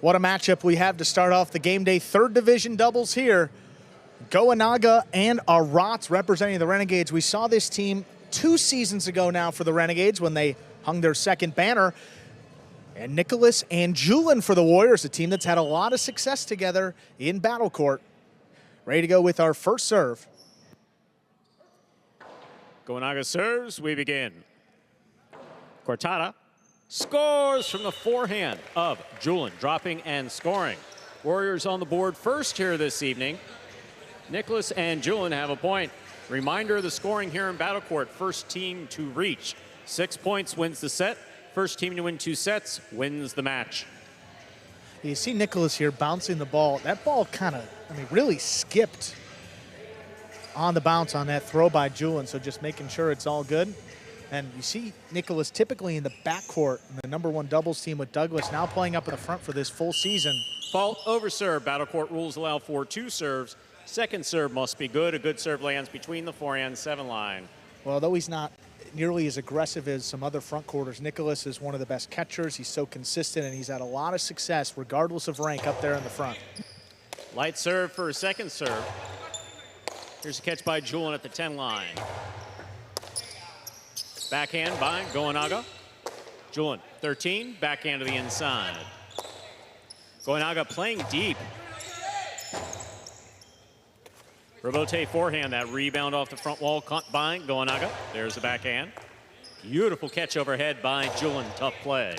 What a matchup we have to start off the game day. Third division doubles here. Goenaga and Aratz representing the Renegades. We saw this team 2 seasons ago now for the Renegades when they hung their second banner. And Nicolas and Julen for the Warriors, a team that's had a lot of success together in Battle Court. Ready to go with our first serve. Goenaga serves, we begin. Cortada scores from the forehand of Julen, dropping and scoring. Warriors on the board first here this evening. Nicolas and Julen have a point. Reminder of the scoring here in Battle Court. First team to reach 6 points wins the set. First team to win 2 sets wins the match. You see Nicolas here bouncing the ball. That ball kind of, really skipped on the bounce on that throw by Julen, so just making sure it's all good. And you see Nicolas typically in the backcourt in the #1 doubles team with Douglas, now playing up in the front for this full season. Fault over serve. Battle Court rules allow for 2 serves. Second serve must be good. A good serve lands between the forehand 7 line. Well, though he's not nearly as aggressive as some other front quarters, Nicolas is one of the best catchers. He's so consistent, and he's had a lot of success regardless of rank up there in the front. Light serve for a second serve. Here's a catch by Julen at the 10 line. Backhand by Goenaga. Julen, 13, backhand to the inside. Goenaga playing deep. Rebote forehand, that rebound off the front wall caught by Goenaga. There's the backhand. Beautiful catch overhead by Julen, tough play.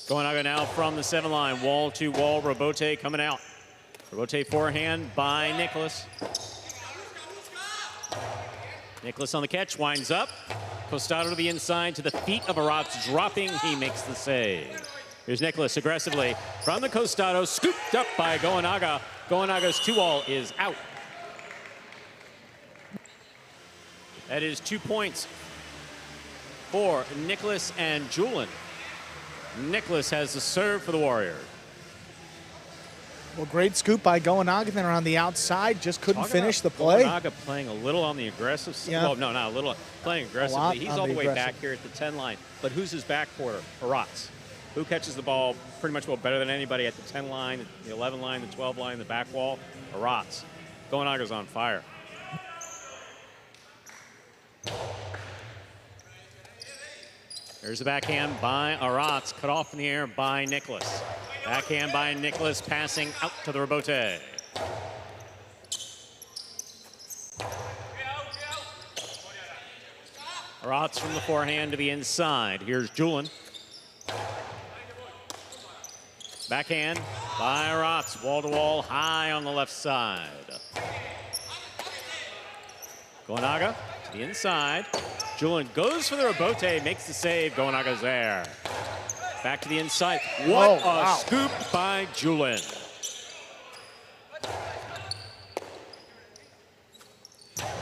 Goenaga now from the 7 line, wall to wall, Rebote coming out. Rebote forehand by Nicolas. Nicolas on the catch, winds up. Costado to the inside to the feet of Aratz, dropping, he makes the save. Here's Nicolas aggressively from the Costado, scooped up by Goenaga. Goenaga's 2-all is out. That is 2 points for Nicolas and Julen. Nicolas has the serve for the Warriors. Well, great scoop by Goenaga there on the outside. Just couldn't finish the play. Goenaga playing a little on the aggressive side. Yeah. Well, no, not a little. Playing aggressively. He's all the way back here at the 10 line. But who's his backcourter? Aratz. Who catches the ball pretty much better than anybody at the 10 line, the 11 line, the 12 line, the back wall? Aratz. Goenaga's on fire. There's the backhand by Aratz, cut off in the air by Nicolas. Backhand by Nicolas, passing out to the Rebote. Aratz from the forehand to the inside. Here's Julen. Backhand by Aratz, wall to wall, high on the left side. Goenaga to the inside. Julen goes for the Rebote, makes the save. Goenaga's there. Back to the inside. What a scoop by Julen.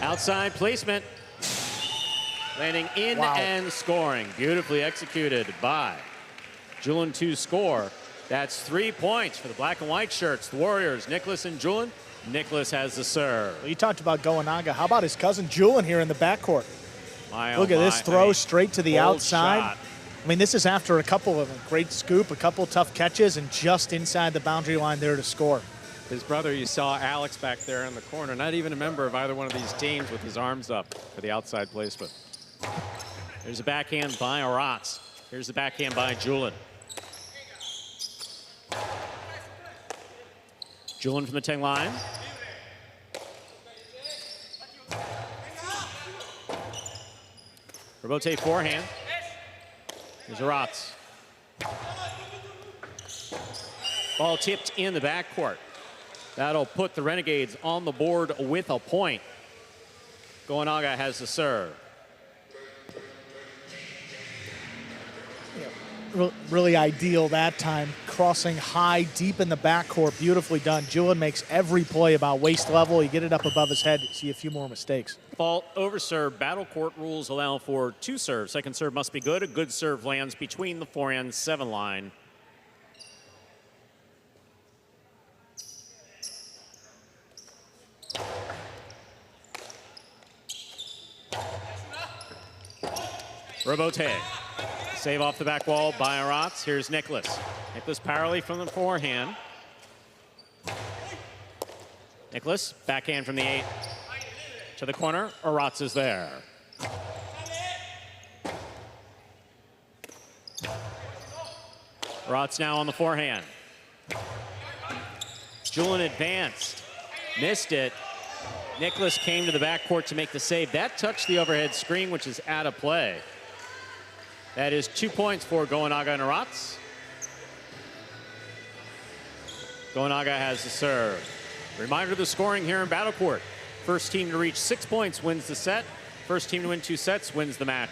Outside placement. Landing in and scoring. Beautifully executed by Julen to score. That's 3 points for the black and white shirts. The Warriors, Nicolas and Julen. Nicolas has the serve. Well, you talked about Goenaga. How about his cousin Julen here in the backcourt? Look at this throw straight to the outside. Shot. This is after a couple of a great scoop, a couple tough catches, and just inside the boundary line there to score. His brother, you saw Alex back there in the corner, not even a member of either one of these teams, with his arms up for the outside placement. There's a backhand by Aratz. Here's the backhand by Julen. Julen from the 10 line. Rebote forehand. Here's Aratz. Ball tipped in the backcourt. That'll put the Renegades on the board with a point. Goenaga has the serve. Really ideal that time. Crossing high, deep in the backcourt. Beautifully done. Julen makes every play about waist level. You get it up above his head, see a few more mistakes. Fault over serve. Battle Court rules allow for 2 serves. Second serve must be good. A good serve lands between the forehand 7 line. Robote. Save off the back wall by Aratz. Here's Nicolas. Nicolas powerly from the forehand. Nicolas, backhand from the 8 to the corner. Aratz is there. Aratz now on the forehand. Julen advanced, missed it. Nicolas came to the backcourt to make the save. That touched the overhead screen, which is out of play. That is 2 points for Goenaga and Aratz. Goenaga has the serve. Reminder of the scoring here in Battle Court. First team to reach 6 points wins the set. First team to win 2 sets wins the match.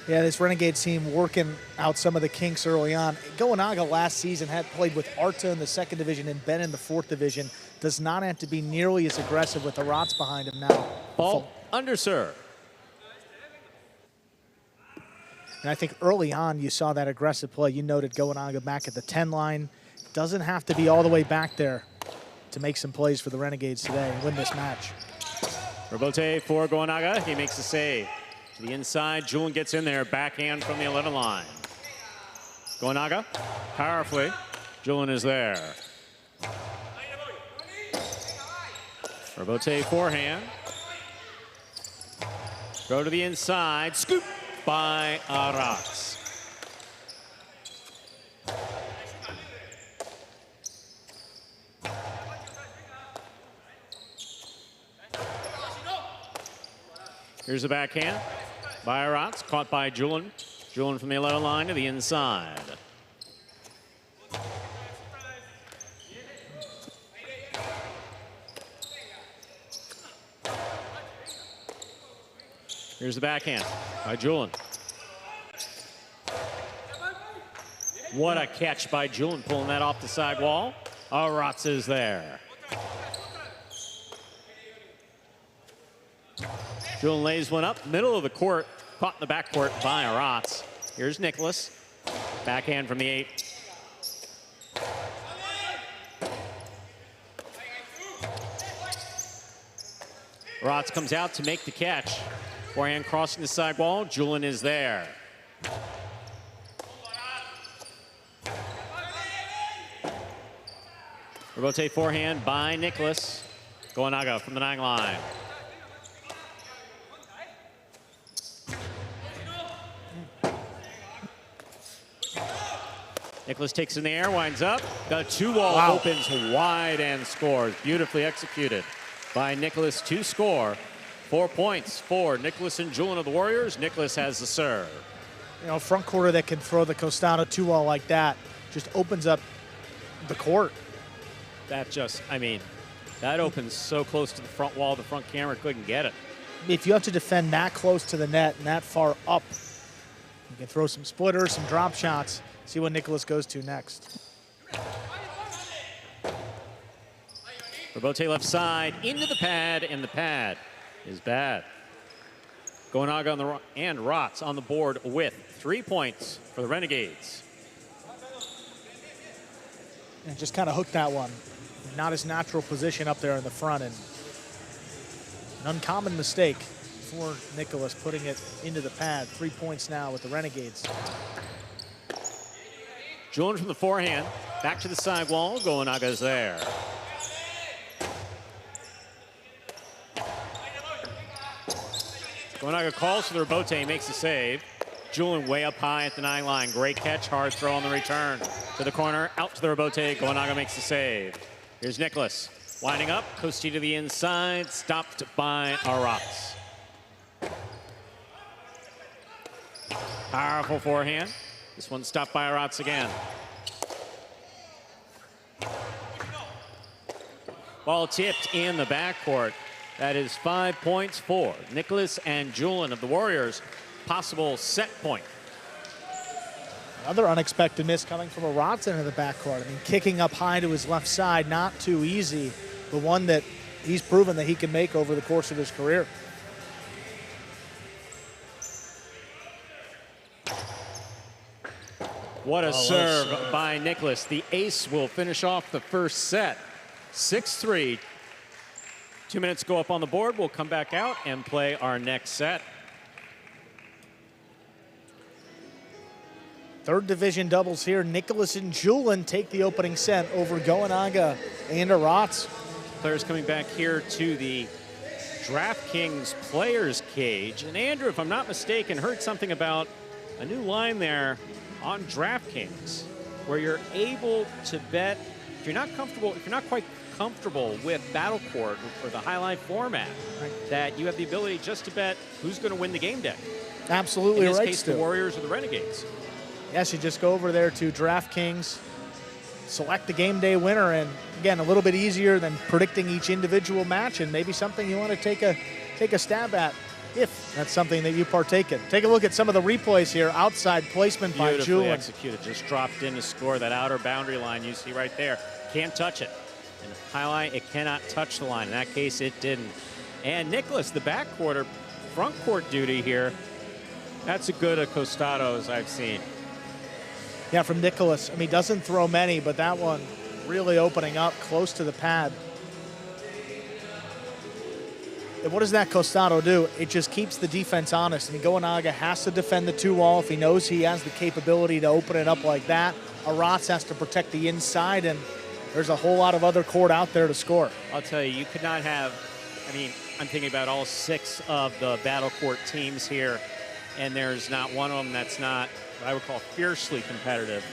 Yeah, this Renegades team working out some of the kinks early on. Goenaga last season had played with Arta in the 2nd division and Ben in the 4th division. Does not have to be nearly as aggressive with Aratz behind him now. Ball under serve. And I think early on you saw that aggressive play. You noted Goenaga back at the 10 line. Doesn't have to be all the way back there to make some plays for the Renegades today and win this match. Robote for Goenaga. He makes the save. To the inside, Julen gets in there, backhand from the 11 line. Goenaga, powerfully. Julen is there. Robote forehand. Go to the inside, scoop by Aratz. Here's the backhand by Aratz, caught by Julen. Julen from the 11 line to the inside. Here's the backhand by Julen. What a catch by Julen, pulling that off the side wall. Aratz is there. Julen lays one up, middle of the court, caught in the backcourt by Aratz. Here's Nicolas, backhand from the 8. Aratz comes out to make the catch. Forehand crossing the side wall, Julen is there. Robote forehand by Nicolas. Goenaga from the 9 line. Nicolas takes in the air, winds up. The 2-wall opens wide and scores. Beautifully executed by Nicolas to score. 4 points for Nicolas and Julen of the Warriors. Nicolas has the serve. You know, front quarter that can throw the Costano 2-wall like that just opens up the court. That just, I mean, that opens so close to the front wall, the front camera couldn't get it. If you have to defend that close to the net and that far up, you can throw some splitters, some drop shots. See what Nicolas goes to next. Robote left side, into the pad, and the pad is bad. Goenaga on the and Aratz on the board with 3 points for the Renegades. And just kind of hooked that one. Not his natural position up there in the front, and an uncommon mistake for Nicolas, putting it into the pad. 3 points now with the Renegades. Julen from the forehand, back to the side wall. Goenaga's there. Goenaga calls for the Robote, makes the save. Julen way up high at the 9 line. Great catch, hard throw on the return. To the corner, out to the Robote. Goenaga makes the save. Here's Nicolas, winding up. Costi to the inside, stopped by Aratz. Powerful forehand. This one stopped by Aratz again. Ball tipped in the backcourt. That is 5 points for Nicolas and Julen of the Warriors. Possible set point. Another unexpected miss coming from Aratz into the backcourt. I mean, kicking up high to his left side, not too easy, but one that he's proven that he can make over the course of his career. What a serve by Nicolas. The ace will finish off the first set. 6-3. 2 minutes go up on the board. We'll come back out and play our next set. Third division doubles here. Nicolas and Julen take the opening set over Goenaga and Aratz. Players coming back here to the DraftKings players cage. And Andrew, if I'm not mistaken, heard something about a new line there on DraftKings where you're able to bet, if you're not quite comfortable with Battle Court or the highlight format, that you have the ability just to bet who's going to win the game day. Absolutely right. In this case, the Warriors or the Renegades. Yes, you just go over there to DraftKings, select the game day winner, and again, a little bit easier than predicting each individual match, and maybe something you want to take a stab at if that's something that you partake in. Take a look at some of the replays here. Outside placement by Beautifully Julen. executed, just dropped in to score. That outer boundary line you see right there. Can't touch it. And highlight, it cannot touch the line. In that case, it didn't. And Nicolas, the backcourt, front court duty here. That's a good acostado as I've seen. Yeah, from Nicolas. I mean, doesn't throw many, but that one really opening up close to the pad. And what does that costado do? It just keeps the defense honest. I mean, Goenaga has to defend the 2-wall if he knows he has the capability to open it up like that. Aratz has to protect the inside, and there's a whole lot of other court out there to score. I'll tell you, you could not have, I mean, I'm thinking about all 6 of the Battle Court teams here, and there's not one of them that's not what I would call fiercely competitive.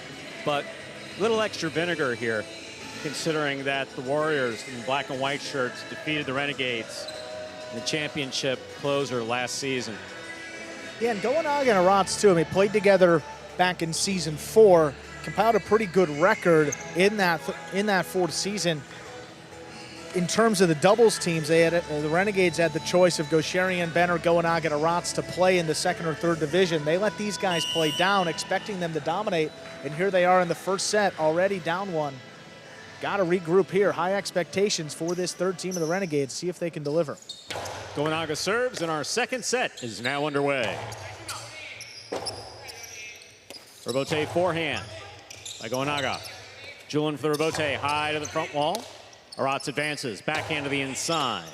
But a little extra vinegar here, considering that the Warriors in black and white shirts defeated the Renegades in the championship closer last season. Yeah, and Goenaga and Aratz too. I mean, played together back in season 4, compiled a pretty good record in that fourth season. In terms of the doubles teams, they had the Renegades had the choice of Gosharian, Benner, Goenaga, and Aratz to play in the 2nd or 3rd division. They let these guys play down, expecting them to dominate, and here they are in the first set, already down 1. Got to regroup here. High expectations for this 3rd team of the Renegades. See if they can deliver. Goenaga serves, and our 2nd set is now underway. Rebote forehand by Goenaga. Julen for the rebote, high to the front wall. Aratz advances, backhand to the inside.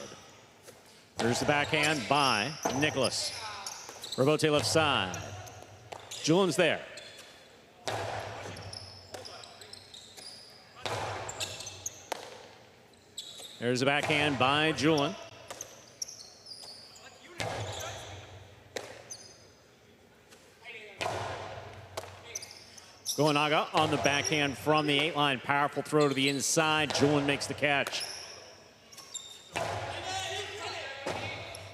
There's the backhand by Nicolas. Rebote left side. Julen's there. There's the backhand by Julen. Goenaga on the backhand from the 8-line. Powerful throw to the inside. Julen makes the catch.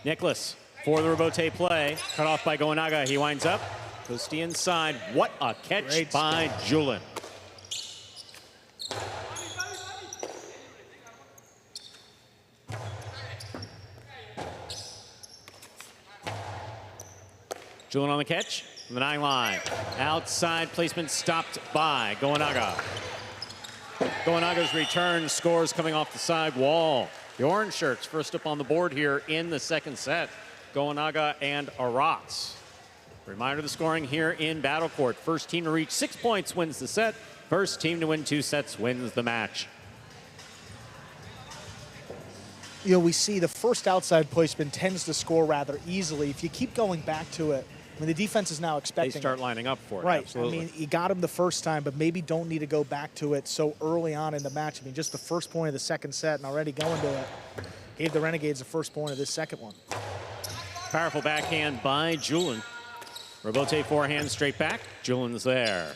Nicolas for the rebote play. Cut off by Goenaga. He winds up. Goes to the inside. What a catch Great by Julen. Julen on the catch. From the 9-line. Outside placement stopped by Goenaga. Goenaga's return scores coming off the side wall. The orange shirts first up on the board here in the 2nd set. Goenaga and Aratz. Reminder of the scoring here in Battle Court. First team to reach 6 points wins the set. First team to win 2 sets wins the match. You know, we see the first outside placement tends to score rather easily. If you keep going back to it, I mean, the defense is now expecting They start lining up for it. Right. Absolutely. I mean, you got him the first time, but maybe don't need to go back to it so early on in the match. I mean, just the first point of the 2nd set and already going to it. Gave the Renegades the first point of this 2nd one. Powerful backhand by Julen. Rebote forehand straight back. Julen's there.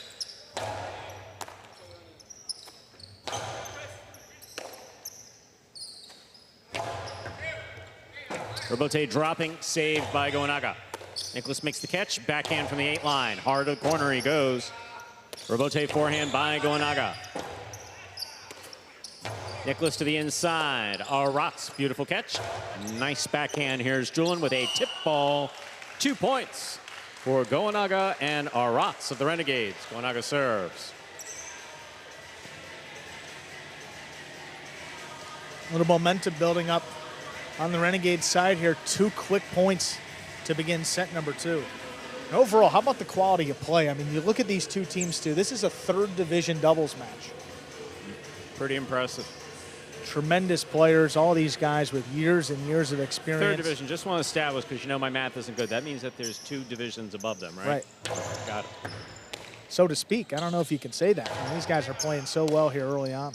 Rebote dropping, saved by Goenaga. Nicolas makes the catch, backhand from the 8-line. Hard to the corner he goes. Rebote forehand by Goenaga. Nicolas to the inside. Aratz, beautiful catch. Nice backhand. Here's Julen with a tip ball. 2 points for Goenaga and Aratz of the Renegades. Goenaga serves. A little momentum building up on the Renegades side here. 2 quick points to begin set number 2. And overall, how about the quality of play? I mean, you look at these 2 teams too. This is a 3rd division doubles match. Pretty impressive. Tremendous players, all these guys with years and years of experience. 3rd division, just want to establish, because you know my math isn't good. That means that there's 2 divisions above them, right? Right. Got it. so to speak. I don't know if you can say that. I mean, these guys are playing so well here early on.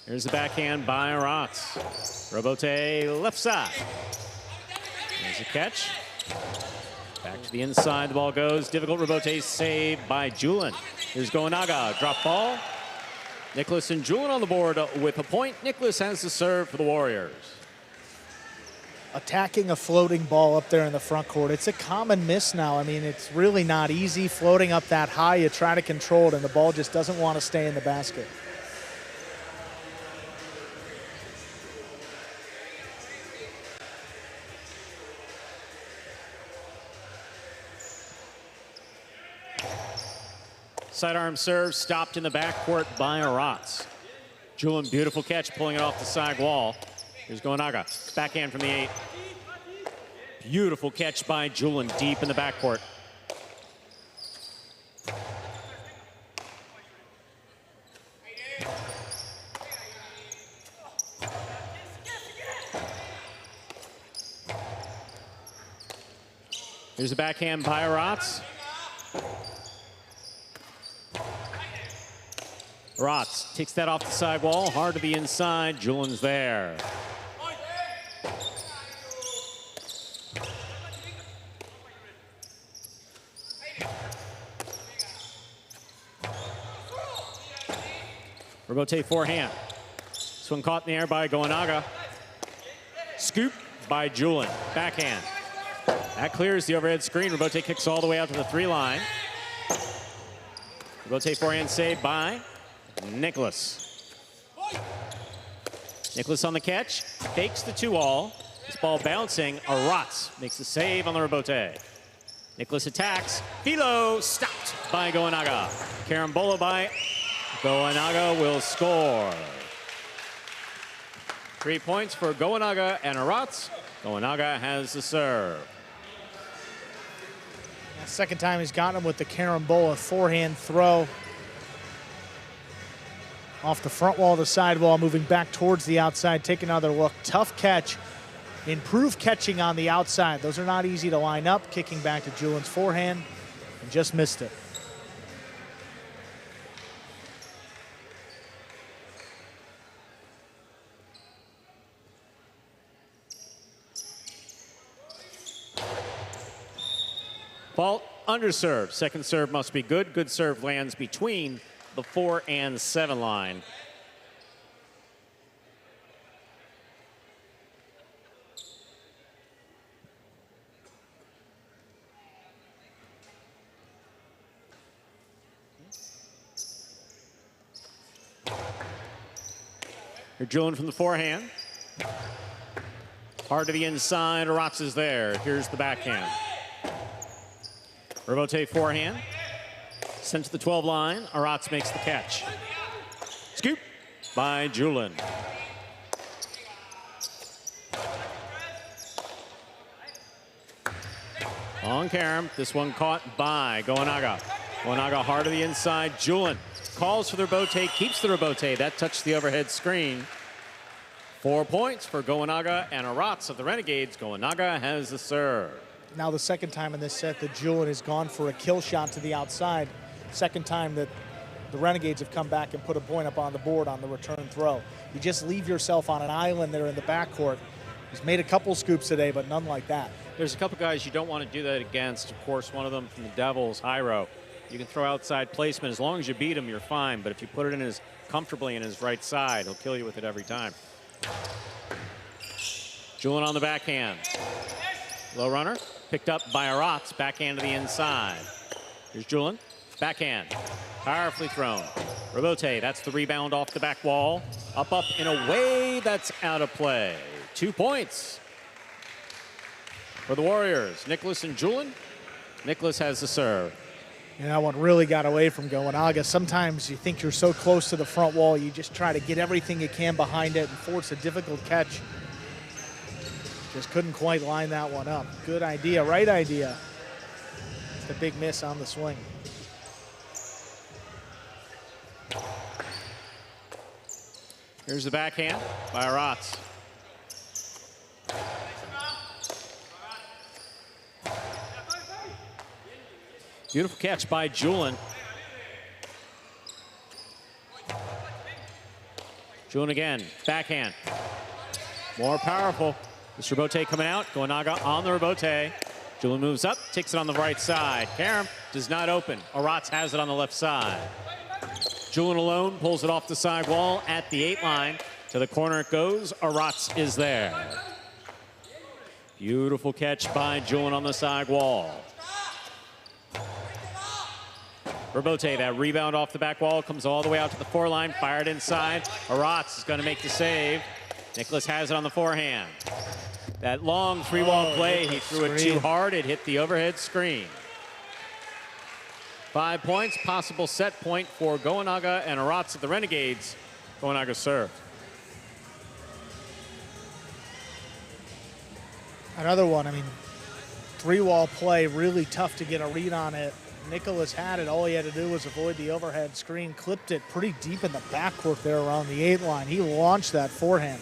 Here's the backhand by Aratz. Robote left side. There's a catch. Back to the inside, the ball goes. Difficult Robote save by Julen. Here's Goenaga, drop ball. Nicolas and Julen on the board with a point. Nicolas has the serve for the Warriors. Attacking a floating ball up there in the front court. It's a common miss now. I mean, it's really not easy floating up that high. You try to control it, and the ball just doesn't want to stay in the basket. Sidearm serve stopped in the backcourt by Aratz. Julen, beautiful catch, pulling it off the side wall. Here's Goenaga, backhand from the 8. Beautiful catch by Julen, deep in the backcourt. Here's a backhand by Aratz. Aratz takes that off the side wall, hard to the inside. Julen's there. Robote forehand. This one caught in the air by Goenaga. Scoop by Julen. Backhand. That clears the overhead screen. Robote kicks all the way out to the 3 line. Robote forehand save by Nicolas. Nicolas on the catch, fakes the 2-all. This ball bouncing. Aratz makes the save on the Robote. Nicolas attacks. Philo stopped by Goenaga. Carambola by Goenaga will score. 3 points for Goenaga and Aratz. Goenaga has the serve. Second time he's gotten him with the carambola forehand throw. Off the front wall, the side wall, moving back towards the outside. Take another look. Tough catch. Improved catching on the outside. Those are not easy to line up. Kicking back to Julen's forehand and just missed it. Fault, underserve. Second serve must be good. Good serve lands between the 4 and 7 line. Here, Julen from the forehand. Hard to the inside. Aratz is there. Here's the backhand. Robote forehand. Sent to the 12 line. Aratz makes the catch. Scoop by Julen. On Karam. This one caught by Goenaga. Goenaga hard to the inside. Julen calls for the Robote, keeps the Robote. That touched the overhead screen. 4 points for Goenaga and Aratz of the Renegades. Goenaga has the serve. Now the second time in this set that Julen has gone for a kill shot to the outside. Second time that the Renegades have come back and put a point up on the board on the return throw. You just leave yourself on an island there in the backcourt. He's made a couple scoops today, but none like that. There's a couple guys you don't want to do that against. Of course, one of them from the Devils, Hyro. You can throw outside placement. As long as you beat him, you're fine. But if you put it in his comfortably in his right side, he'll kill you with it every time. Julen on the backhand. Low runner, picked up by Aratz, backhand to the inside. Here's Julen, backhand, powerfully thrown. Robote, that's the rebound off the back wall. Up in a way that's out of play. 2 points for the Warriors. Nicolas and Julen. Nicolas has the serve. And that one really got away from Goenaga. Sometimes you think you're so close to the front wall, you just try to get everything you can behind it and force a difficult catch. Just couldn't quite line that one up. Good idea, right idea. It's the big miss on the swing. Here's the backhand by Aratz. Beautiful catch by Julen. Julen again, backhand. More powerful. This rebote coming out. Goenaga on the rebote. Julen moves up, takes it on the right side. Karam does not open. Aratz has it on the left side. Julen alone pulls it off the side wall at the 8 line. To the corner it goes. Aratz is there. Beautiful catch by Julen on the side wall. Rebote, that rebound off the back wall, comes all the way out to the 4 line, fired inside. Aratz is going to make the save. Nicolas has it on the forehand. That long 3-wall play, he threw it too hard. It hit the overhead screen. 5 points, possible set point for Goenaga and Aratz at the Renegades. Goenaga serve. Another one, I mean, 3-wall play, really tough to get a read on it. Nicolas had it. All he had to do was avoid the overhead screen. Clipped it pretty deep in the backcourt there around the 8 line. He launched that forehand.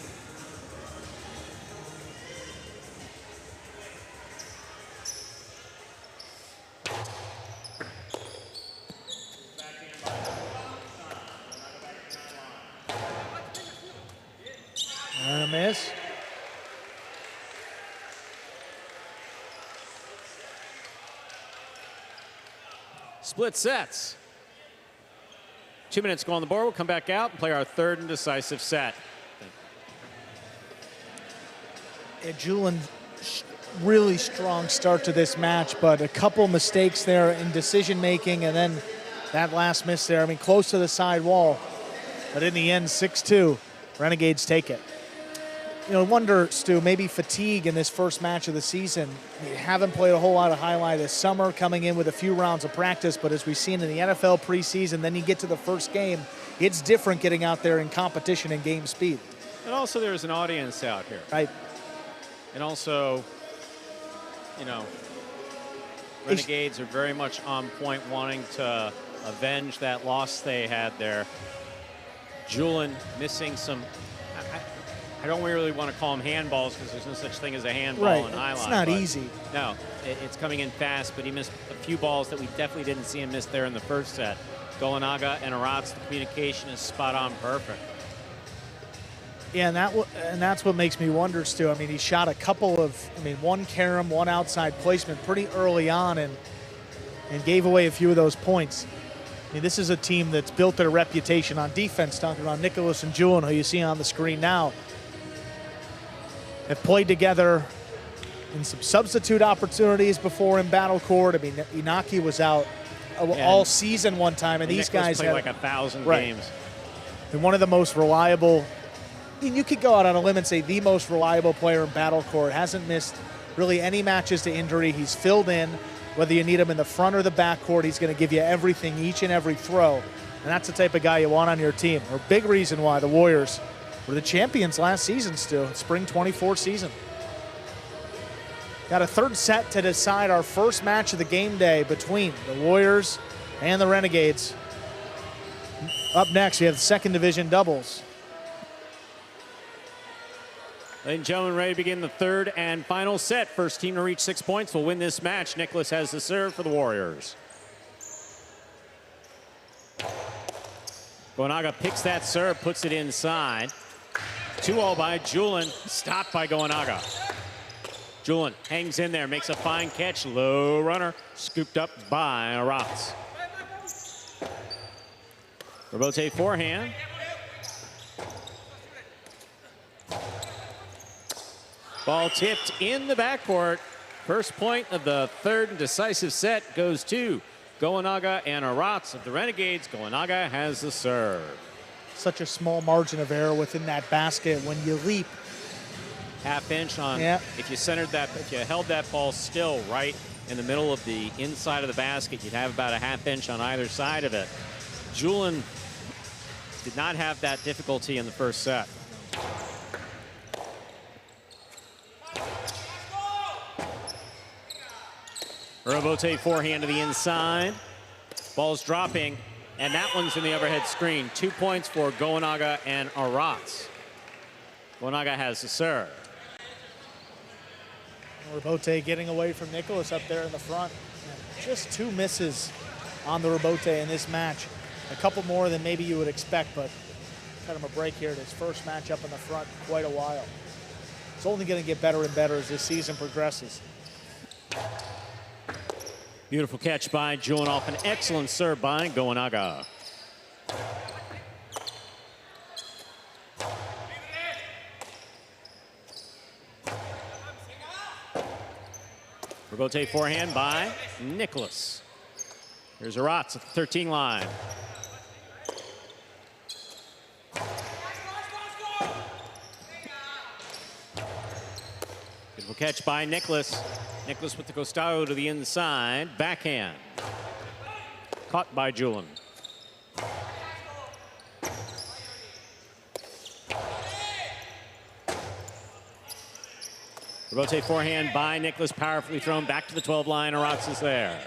And a miss. Split sets. 2 minutes go on the board. We'll come back out and play our 3rd and decisive set. Yeah, Julen, really strong start to this match, but a couple mistakes there in decision making, and then that last miss there. I mean, close to the side wall, but in the end, 6-2. Renegades take it. You know, I wonder, Stu, maybe fatigue in this first match of the season. You haven't played a whole lot of highlight this summer, coming in with a few rounds of practice, but as we've seen in the NFL preseason, then you get to the first game, it's different getting out there in competition and game speed. And also there's an audience out here. Right. And also, you know, Renegades are very much on point, wanting to avenge that loss they had there. Julen missing some, I don't really want to call them handballs because there's no such thing as a handball in highlight. It's not easy. No, it's coming in fast, but he missed a few balls that we definitely didn't see him miss there in the first set. Goenaga and Aratz, the communication is spot on perfect. Yeah, and that's what makes me wonder, Stu. I mean, he shot a couple of, one carom, one outside placement pretty early on and gave away a few of those points. I mean, this is a team that's built their reputation on defense, talking about Nicolas and Julen, who you see on the screen now. Have played together in some substitute opportunities before in battle court. I mean, Inaki was out all season one time, and these guys played had like 1,000 games. And one of the most reliable, I mean, you could go out on a limb and say the most reliable player in battle court. Hasn't missed really any matches to injury. He's filled in. Whether you need him in the front or the back court, he's going to give you everything each and every throw. And that's the type of guy you want on your team. A big reason why the Warriors were the champions last season still, spring 24 season. Got a 3rd set to decide our first match of the game day between the Warriors and the Renegades. Up next, we have the 2nd division doubles. Ladies and gentlemen, ready to begin the 3rd and final set. First team to reach 6 points will win this match. Nicolas has the serve for the Warriors. Goenaga picks that serve, puts it inside. 2-all by Julen, stopped by Goenaga. Julen hangs in there, makes a fine catch. Low runner, scooped up by Aratz. Rebote forehand. Ball tipped in the backcourt. First point of the 3rd and decisive set goes to Goenaga and Aratz of the Renegades. Goenaga has the serve. Such a small margin of error within that basket when you leap. Half inch on, if you centered that, if you held that ball still right in the middle of the inside of the basket, you'd have about a half inch on either side of it. Julen did not have that difficulty in the first set. Rebote forehand to the inside. Ball's dropping, and that one's in the overhead screen. 2 points for Goenaga and Aratz. Goenaga has the serve. Rebote getting away from Nicolas up there in the front. Just 2 misses on the rebote in this match. A couple more than maybe you would expect, but cut him a break here in his first match up in the front in quite a while. It's only going to get better and better as this season progresses. Beautiful catch by Julen off an excellent serve by Goenaga. Rebote forehand by Nicolas. Here's Aratz at the 13 line. Beautiful catch by Nicolas. Nicolas with the costado to the inside. Backhand. Caught by Julen. Rebote forehand by Nicolas, powerfully thrown back to the 12 line. Aratz is there.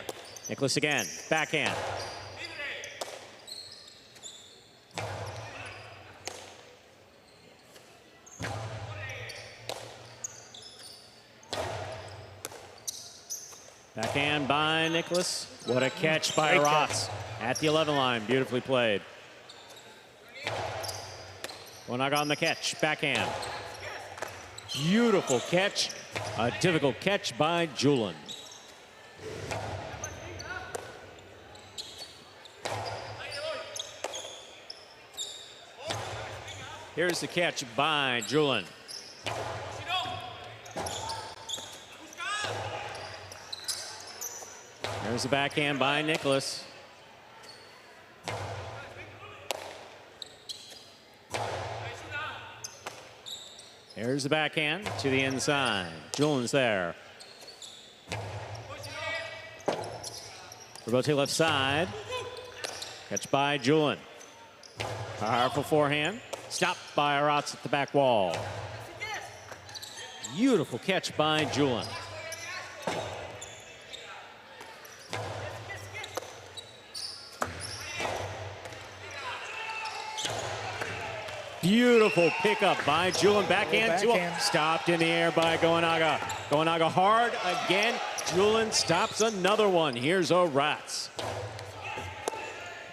Nicolas again, backhand. Backhand by Nicolas. What a catch by Aratz at the 11 line. Beautifully played. Goenaga on the catch, backhand. Beautiful catch. A difficult catch by Julen. Here's the catch by Julen. There's the backhand by Nicolas. Here's the backhand to the inside. Julen's there. Rebote left side. Catch by Julen. Powerful forehand. Stopped by Aratz at the back wall. Beautiful catch by Julen. Beautiful pickup by Julen. Backhand. Stopped in the air by Goenaga. Goenaga hard again. Julen stops another one. Here's Aratz.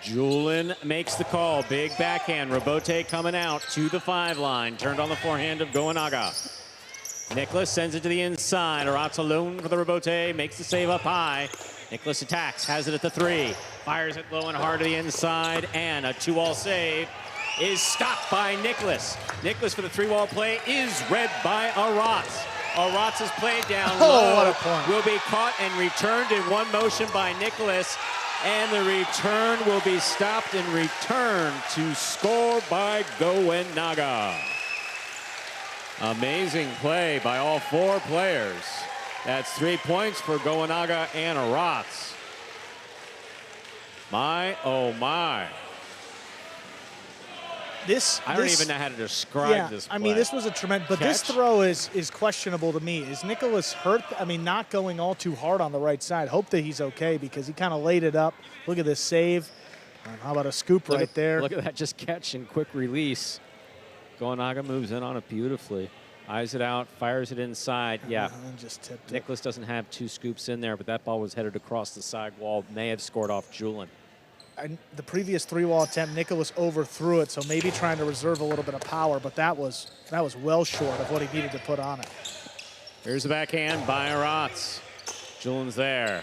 Julen makes the call. Big backhand. Rebote coming out to the 5 line. Turned on the forehand of Goenaga. Nicolas sends it to the inside. Aratz alone for the rebote. Makes the save up high. Nicolas attacks. Has it at the 3. Fires it low and hard to the inside. And a 2-wall save is stopped by Nicolas. Nicolas for the 3-wall play is read by Aratz. Aratz's play down low what a point. will be caught and returned in one motion by Nicolas. And the return will be stopped and returned to score by Goenaga. Amazing play by all 4 players. That's 3 points for Goenaga and Aratz. My, oh my. I don't even know how to describe this play. I mean, this was a tremendous, but this throw is questionable to me. Is Nicolas hurt? I mean, not going all too hard on the right side. Hope that he's okay because he kind of laid it up. Look at this save. How about a scoop there? Look at that, just catch and quick release. Goenaga moves in on it beautifully. Eyes it out, fires it inside. Yeah, just tipped Nicolas doesn't have 2 scoops in there, but that ball was headed across the side wall. May have scored off Julen. The previous 3-wall attempt, Nicolas overthrew it, so maybe trying to reserve a little bit of power, but that was well short of what he needed to put on it. Here's the backhand by Aratz. Julen's there.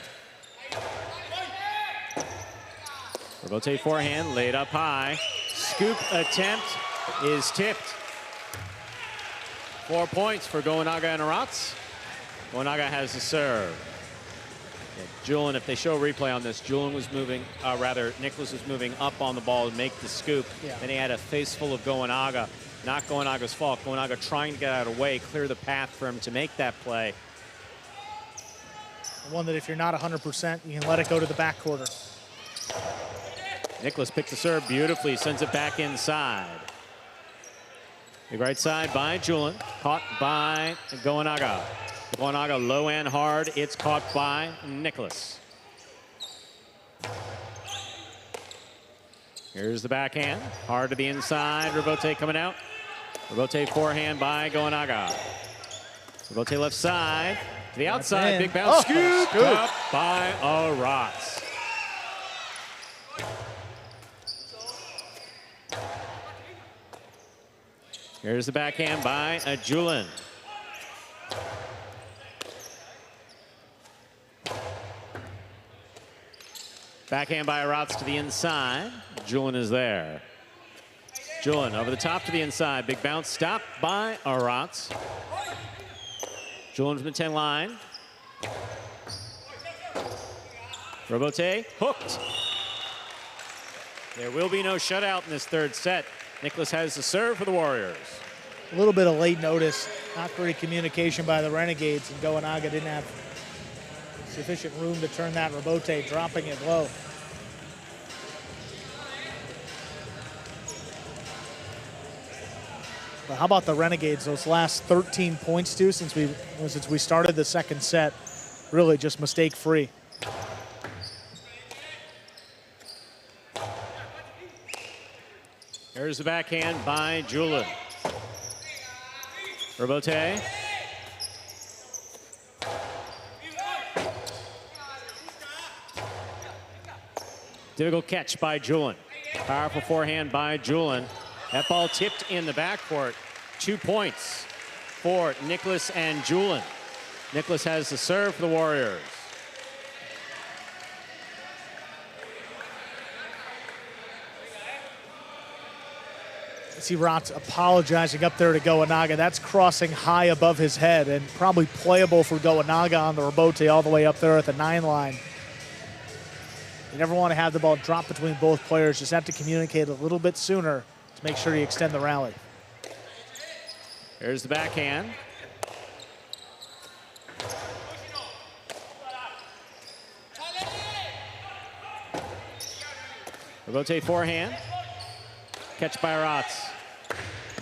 Rebote forehand, laid up high. Scoop attempt is tipped. 4 points for Goenaga and Aratz. Goenaga has the serve. Julen, if they show a replay on this, Julen was moving, Nicolas was moving up on the ball to make the scoop. Then he had a face full of Goenaga. Not Goenaga's fault. Goenaga trying to get out of the way, clear the path for him to make that play. One that if you're not 100%, you can let it go to the back quarter. Nicolas picks the serve beautifully, sends it back inside. The right side by Julen, caught by Goenaga. Goenaga low and hard. It's caught by Nicolas. Here's the backhand. Hard to the inside. Rebote coming out. Rebote forehand by Goenaga. Rebote left side. To the outside. Big bounce. Scoop up by Aratz. Here's the backhand by Julen. Backhand by Aratz to the inside. Julen is there. Julen over the top to the inside. Big bounce stop by Aratz. Julen from the 10 line. Robote hooked. There will be no shutout in this third set. Nicolas has the serve for the Warriors. A little bit of late notice, not great communication by the Renegades, and Goenaga didn't have sufficient room to turn that Robote, dropping it low. But how about the Renegades? Those last 13 points, too, since we started the second set, really just mistake-free. Here's the backhand by Julen. Robote. Difficult catch by Julen. Powerful forehand by Julen. That ball tipped in the backcourt. 2 points for Nicolas and Julen. Nicolas has the serve for the Warriors. I see Aratz apologizing up there to Goenaga. That's crossing high above his head and probably playable for Goenaga on the Robote all the way up there at the 9 line. You never want to have the ball drop between both players. Just have to communicate a little bit sooner to make sure you extend the rally. Here's the backhand. Robote forehand. Catch by Aratz.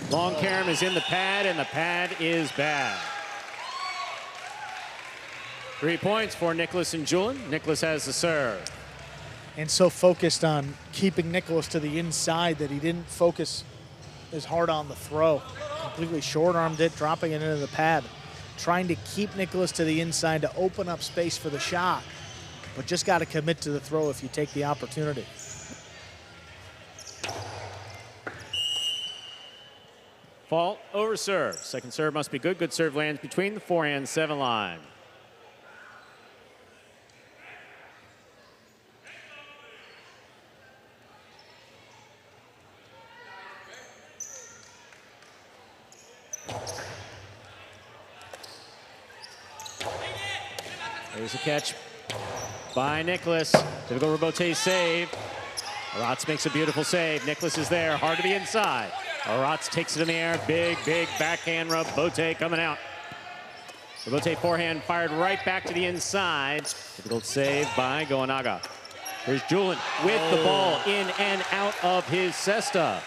Long carom is in the pad, and the pad is bad. 3 points for Nicolas and Julen. Nicolas has the serve. And so focused on keeping Nicolas to the inside that he didn't focus as hard on the throw. Completely short-armed it, dropping it into the pad. Trying to keep Nicolas to the inside to open up space for the shot. But just got to commit to the throw if you take the opportunity. Fault over serve. Second serve must be good. Good serve lands between the forehand 7 line. There's a catch by Nicolas. Typical Robote save. Aratz makes a beautiful save. Nicolas is there, hard to the inside. Aratz takes it in the air. Big, big backhand Robote coming out. Robote forehand fired right back to the inside. Difficult save by Goenaga. Here's Julen with the ball in and out of his cesta.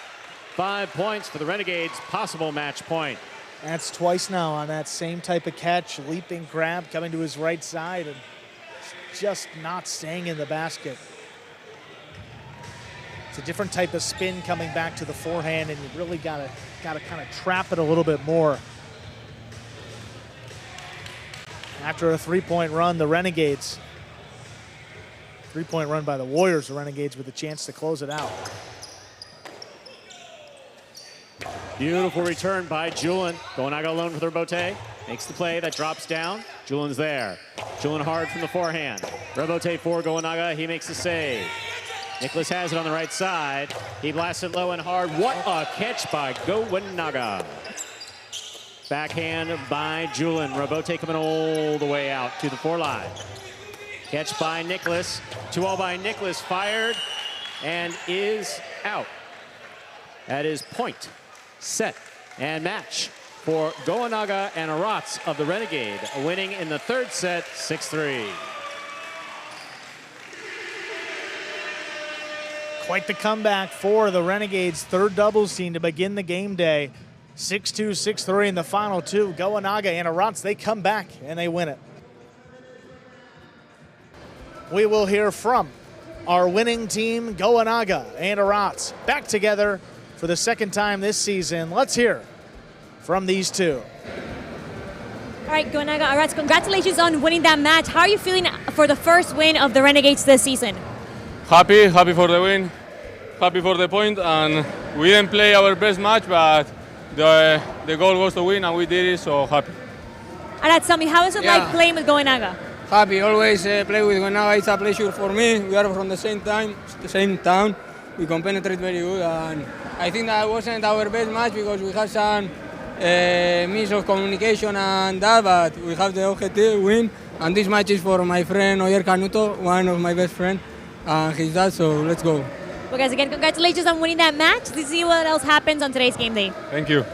5 points for the Renegades, possible match point. That's twice now on that same type of catch. Leaping grab coming to his right side and just not staying in the basket. It's a different type of spin coming back to the forehand, and you really gotta kind of trap it a little bit more. After a 3-point run, the Renegades. 3-point run by the Warriors, the Renegades with a chance to close it out. Beautiful return by Julen. Goenaga alone with Robote. Makes the play, that drops down. Julen's there. Julen hard from the forehand. Robote for Goenaga, he makes the save. Nicolas has it on the right side. He blasts it low and hard. What a catch by Goenaga. Backhand by Julen. Robote coming all the way out to the 4 line. Catch by Nicolas. 2-all by Nicolas, fired and is out. That is point, set, and match for Goenaga and Aratz of the Renegade, winning in the third set, 6-3. Quite the comeback for the Renegades' third doubles team to begin the game day. 6-2, 6-3 in the final 2. Goenaga and Aratz, they come back and they win it. We will hear from our winning team, Goenaga and Aratz, back together for the second time this season. Let's hear from these two. All right, Goenaga, Aratz, congratulations on winning that match. How are you feeling for the first win of the Renegades this season? Happy for the win, happy for the point, and we didn't play our best match, but the goal was to win, and we did it, so happy. Aratz, tell me, how is it like playing with Goenaga? Happy, always play with Goenaga. It's a pleasure for me. We are from the same town. We can penetrate very good, and I think that wasn't our best match because we had some miss of communication and that, but we have the objective win. And this match is for my friend Oyer Canuto, one of my best friends, and his dad. So let's go. Well, guys, again, congratulations on winning that match. Let's see what else happens on today's game day. Thank you.